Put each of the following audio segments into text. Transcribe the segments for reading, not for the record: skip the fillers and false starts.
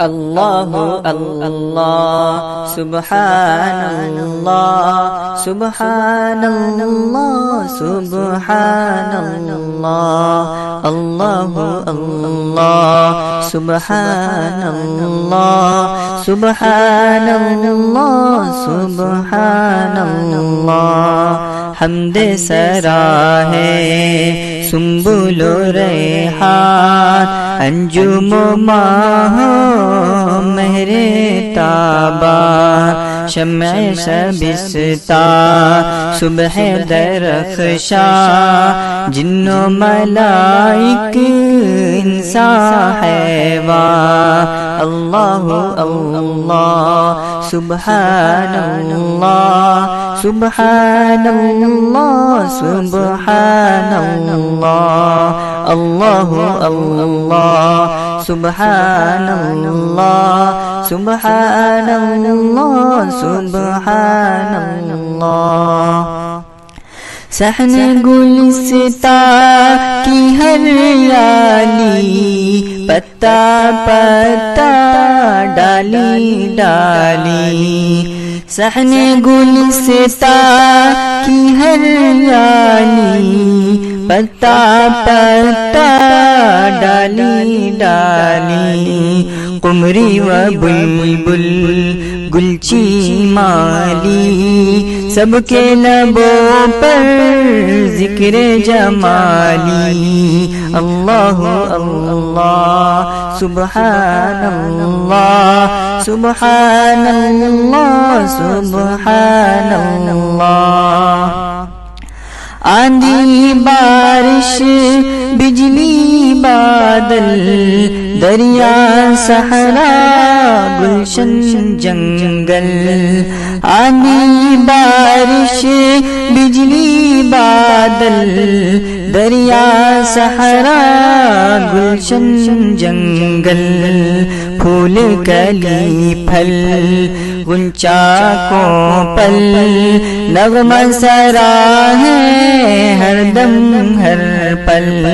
اللہ اللہ سبحان اللہ سبحان اللہ سبحان اللہ اللہ اللہ سبحان اللہ سبحان اللہ سبحان اللہ حمد سرا ہے سنبل و ریحان انجم و ماہ مہر تابا شمع شبستہ صبح درخشاں جن و ملائک انسان حیوان اللہ اللہ سبحان اللہ سبحان اللہ سبحان اللہ اللہ اللہ سبحان اللہ سبحان اللہ سبحان اللہ صحن گلستہ کی ہریالی پتا پتا ڈالی ڈالی صحن گلستہ کی ہریالی پتا پتا ڈالی ڈالی قمری و بلبل گلچی مالی سب کے لبوں پر ذکر جمالی اللہ اللہ سبحان اللہ سبحان اللہ سبحان اللہ آندھی بارش بجلی بادل دریا صحرا گلشن جنگل آندھی بارش بجلی بادل دریا صحرا گلشن جنگل پھول کلی پھل غنچہ کو پل نغمہ سرا ہے ہر دم ہر پل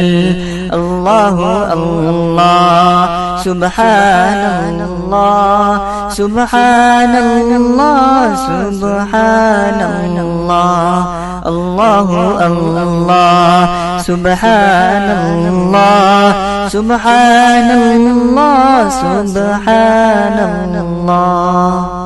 اللہ اللہ سبحان اللہ سبحان اللہ سبحان اللہ اللہ اللہ سبحان اللہ سبحان اللہ سبحان اللہ